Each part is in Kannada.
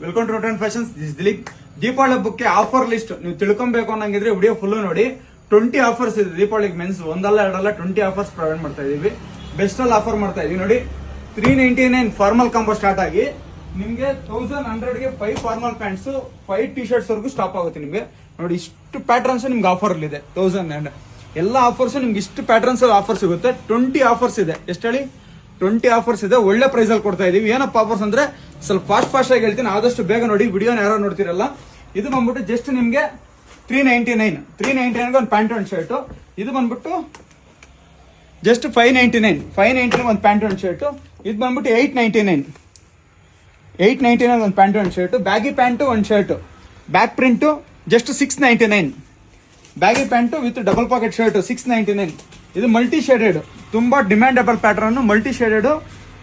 Welcome to Rotan fashions. This Dileep. Deepavali ಹಬ್ಬಕ್ಕೆ ಆಫರ್ ಲಿಸ್ಟ್ ನೀವು ತಿಳ್ಕೊಬೇಕು ಅನ್ನಂಗಿದ್ರೆ ವಿಡಿಯೋ ಫುಲ್ ನೋಡಿ. 20 ಆಫರ್ಸ್ ಇದೆ ದೀಪಾವಳಿಗೆ. ಮೆನ್ಸ್ ಒಂದಲ್ಲ ಎರಡಲ್ಲ 20 ಆಫರ್ಸ್ ಪ್ರೊವೈಡ್ ಮಾಡ್ತಾ ಇದೀವಿ. ಬೆಸ್ಟ್ ಅಲ್ಲಿ ಆಫರ್ ಮಾಡ್ತಾ ಇದೀವಿ ನೋಡಿ. 399 ಫಾರ್ಮಲ್ ಕಾಂಬೋ ಸ್ಟಾರ್ಟ್ ಆಗಿ ನಿಮ್ಗೆ 1100 ಗೆ 5 ಫಾರ್ಮಲ್ ಪ್ಯಾಂಟ್ಸ್ 5 ಟಿ ಶರ್ಟ್ಸ್ ವರೆಗೂ ಸ್ಟಾಪ್ ಆಗುತ್ತೆ ನಿಮ್ಗೆ. ನೋಡಿ ಇಷ್ಟು ಪ್ಯಾಟರ್ನ್ಸ್ ನಿಮ್ಗೆ ಆಫರ್ ಇದೆ. 1000 ಎಲ್ಲ ಆಫರ್ಸ್ ನಿಮ್ಗೆ ಇಷ್ಟು ಪ್ಯಾಟರ್ನ್ಸ್ ಆಫರ್ ಸಿಗುತ್ತೆ. 20 ಆಫರ್ಸ್ ಇದೆ. ಎಷ್ಟು ಹೇಳಿ? 20 ಆಫರ್ಸ್ ಇದೆ. ಒಳ್ಳೆ ಪ್ರೈಸ್ ಅಲ್ಲಿ ಕೊಡ್ತಾ ಇದೀವಿ. ಏನಪ್ಪ ಆಫರ್ಸ್ ಅಂದ್ರೆ ಸ್ವಲ್ಪ ಫಾಸ್ಟ್ ಆಗಿ ಹೇಳ್ತೀನಿ, ಆದಷ್ಟು ಬೇಗ ನೋಡಿ. ವಿಡಿಯೋನ ಯಾರು ನೋಡ್ತಿರಲ್ಲ. ಇದು ಬಂದ್ಬಿಟ್ಟು ಜಸ್ಟ್ ನಿಮ್ಗೆ 399 ಒಂದು ಪ್ಯಾಂಟ್ ಒಂದು ಶರ್ಟ್. ಇದು ಬಂದ್ಬಿಟ್ಟು ಜಸ್ಟ್ 599 ಒಂದು ಪ್ಯಾಂಟ್ ಒಂದು ಶರ್ಟ್. ಇದು ಬಂದ್ಬಿಟ್ಟು 899 ಒಂದು ಪ್ಯಾಂಟ್ ಒಂದು ಶರ್ಟ್. ಬ್ಯಾಗಿ ಪ್ಯಾಂಟು ಒಂದು shirt. Back print just 699. Baggy pant with double pocket shirt 699. ಇದು ಮಲ್ಟಿ ಶೇಡೆಡ್, ತುಂಬಾ demandable pattern. Multi shaded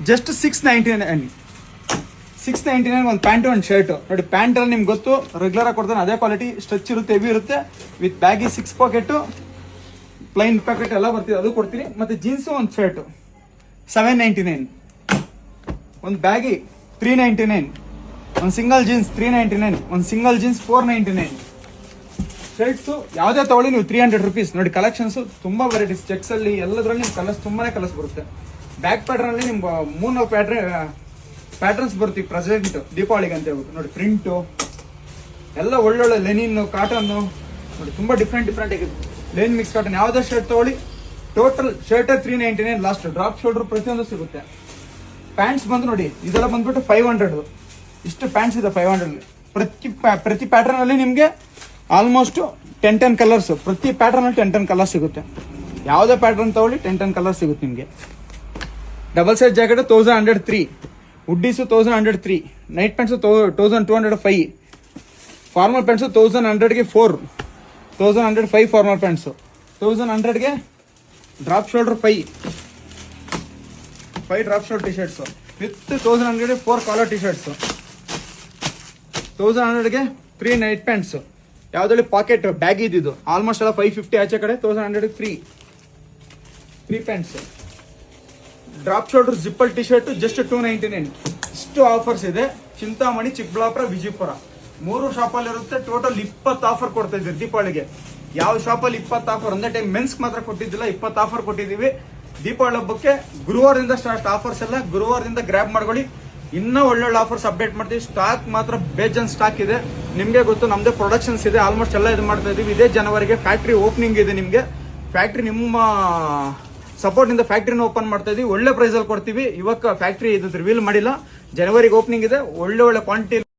just 699 ಒಂದು ಪ್ಯಾಂಟ್ ಒಂದು ಶರ್ಟ್. ನೋಡಿ ಪ್ಯಾಂಟ್ ಅಲ್ಲಿ ನಿಮ್ಗೆ ಗೊತ್ತು, ರೆಗ್ಯುಲರ್ ಆಗಿ ಕೊಡ್ತಾನೆ ಅದೇ ಕ್ವಾಲಿಟಿ. ಸ್ಟ್ರೆಚ್ ಇರುತ್ತೆ, ಹೆವಿ ಇರುತ್ತೆ. With baggy 6 pocket, plain packet ಎಲ್ಲ ಬರ್ತಿದೆ, ಅದು ಕೊಡ್ತೀನಿ. ಮತ್ತೆ ಜೀನ್ಸ್ ಒಂದು ಶರ್ಟ್ 799. ಒಂದು ಬ್ಯಾಗಿ 399. ಒಂದು ಸಿಂಗಲ್ ಜೀನ್ಸ್ 399. ಒಂದು ಸಿಂಗಲ್ ಜೀನ್ಸ್ 499. ಶರ್ಟ್ಸ್ ಯಾವುದೇ ತಗೊಳ್ಳಿ ನೀವು 300 ರುಪೀಸ್. ನೋಡಿ ಕಲೆಕ್ಷನ್ಸ್ ತುಂಬಾ ವೆರೈಟೀಸ್. ಚೆಕ್ಸ್ ಅಲ್ಲಿ ಎಲ್ಲದರಲ್ಲಿ ನಿಮ್ಗೆ ತುಂಬಾನೇ ಕಲರ್ಸ್ ಬರುತ್ತೆ. ಬ್ಯಾಕ್ ಪ್ಯಾಟರ್ನ್ ಅಲ್ಲಿ ನಿಮ್ಗೆ 3-4 ಪ್ಯಾಟರ್ನ್ಸ್ ಬರುತ್ತೆ ಪ್ರೆಸೆಂಟ್ ದೀಪಾವಳಿಗೆ ಅಂತ ಹೇಳ್ಬಿಟ್ಟು. ನೋಡಿ ಪ್ರಿಂಟು ಎಲ್ಲ ಒಳ್ಳೊಳ್ಳೆ ಲೆನಿನ್, ಕಾಟನ್. ನೋಡಿ ತುಂಬಾ ಡಿಫ್ರೆಂಟ್ ಆಗಿದೆ. ಲೆನಿನ್ ಮಿಕ್ಸ್ ಕಾಟನ್ ಯಾವುದೇ ಶರ್ಟ್ ತಗೊಳ್ಳಿ. Total shirt 399. Last drop shoulder ಪ್ರತಿಯೊಂದು ಸಿಗುತ್ತೆ. ಪ್ಯಾಂಟ್ಸ್ ಬಂದು ನೋಡಿ, ಇದೆಲ್ಲ ಬಂದ್ಬಿಟ್ಟು 500. ಇಷ್ಟು ಪ್ಯಾಂಟ್ಸ್ ಇದೆ 500. ಪ್ರತಿ ಪ್ಯಾಟರ್ನ್ ಅಲ್ಲಿ ನಿಮ್ಗೆ ಆಲ್ಮೋಸ್ಟ್ 10 ಕಲರ್ಸ್. ಪ್ರತಿ ಪ್ಯಾಟರ್ನ್ ಅಲ್ಲಿ 10 ಕಲರ್ಸ್ ಸಿಗುತ್ತೆ. ಯಾವುದೇ ಪ್ಯಾಟರ್ನ್ ತಗೊಳ್ಳಿ 10 ಕಲರ್ಸ್ ಸಿಗುತ್ತೆ ನಿಮ್ಗೆ. Double size jacket 1103. Hoodies 1103. Night pants 1205. Formal pants 1100ಗೆ 4. 1105 ಫಾರ್ಮಲ್ ಪ್ಯಾಂಟ್ಸು. 1100ಗೆ drop shoulder 5 drop shoulder T shirts with 1100ಗೆ 4 ಕಾಲರ್ ಟಿ ಶರ್ಟ್ಸು. 1100ಗೆ 3 ನೈಟ್ ಪ್ಯಾಂಟ್ಸು. ಯಾವ್ದ್ರಲ್ಲಿ ಪಾಕೆಟ್ ಬ್ಯಾಗ್ ಇದ್ದಿದ್ದು ಆಲ್ಮೋಸ್ಟ್ ಎಲ್ಲ 550 ಆಚೆ ಕಡೆ. 1100ಗೆ 3 pants. Drop shoulder zipper T shirt just 299. ಇಷ್ಟು ಆಫರ್ಸ್ ಇದೆ. ಚಿಂತಾಮಣಿ, ಚಿಕ್ಕಬಳ್ಳಾಪುರ, ವಿಜಯಪುರ 3 ಶಾಪಲ್ಲಿ ಇರುತ್ತೆ. ಟೋಟಲ್ 20 ಆಫರ್ ಕೊಡ್ತಾ ಇದ್ದೀವಿ ದೀಪಾವಳಿಗೆ. ಯಾವ ಶಾಪಲ್ಲಿ 20 ಆಫರ್ ಒಂದೇ ಟೈಮ್ ಮೆನ್ಸ್ ಮಾತ್ರ ಕೊಟ್ಟಿದ್ದಿಲ್ಲ, 20 ಆಫರ್ ಕೊಟ್ಟಿದ್ದೀವಿ ದೀಪಾವಳಿ ಹಬ್ಬಕ್ಕೆ. ಗುರುವಾರದಿಂದ ಸ್ಟಾರ್ಟ್ ಆಫರ್ಸ್ ಎಲ್ಲ. ಗುರುವಾರದಿಂದ ಗ್ರ್ಯಾಬ್ ಮಾಡ್ಕೊಳ್ಳಿ. ಇನ್ನೂ ಒಳ್ಳೊಳ್ಳೆ ಆಫರ್ಸ್ ಅಪ್ಡೇಟ್ ಮಾಡ್ತೀವಿ. ಸ್ಟಾಕ್ ಮಾತ್ರ ಬೇಜನ್ ಸ್ಟಾಕ್ ಇದೆ. ನಿಮ್ಗೆ ಗೊತ್ತು, ನಮ್ದೇ ಪ್ರೊಡಕ್ಷನ್ಸ್ ಇದೆ. ಆಲ್ಮೋಸ್ಟ್ ಎಲ್ಲ ಇದು ಮಾಡ್ತಾ ಇದೀವಿ. ಇದೇ ಜನವರಿಗೆ ಫ್ಯಾಕ್ಟ್ರಿ ಓಪನಿಂಗ್ ಇದೆ. ನಿಮ್ಗೆ ಫ್ಯಾಕ್ಟ್ರಿ ನಿಮ್ಮ ಸಪೋರ್ಟ್ ಇಂದ ಫ್ಯಾಕ್ಟ್ರಿನ ಓಪನ್ ಮಾಡ್ತಾ ಇದೀವಿ. ಒಳ್ಳೆ ಪ್ರೈಸ್ ಅಲ್ಲಿ ಕೊಡ್ತೀವಿ. ಇವಾಗ ಫ್ಯಾಕ್ಟ್ರಿ ಇದು ರಿವೀಲ್ ಮಾಡಿಲ್ಲ. ಜನವರಿಗೆ ಓಪನಿಂಗ್ ಇದೆ. ಒಳ್ಳೆ ಕ್ವಾಂಟಿಟಿ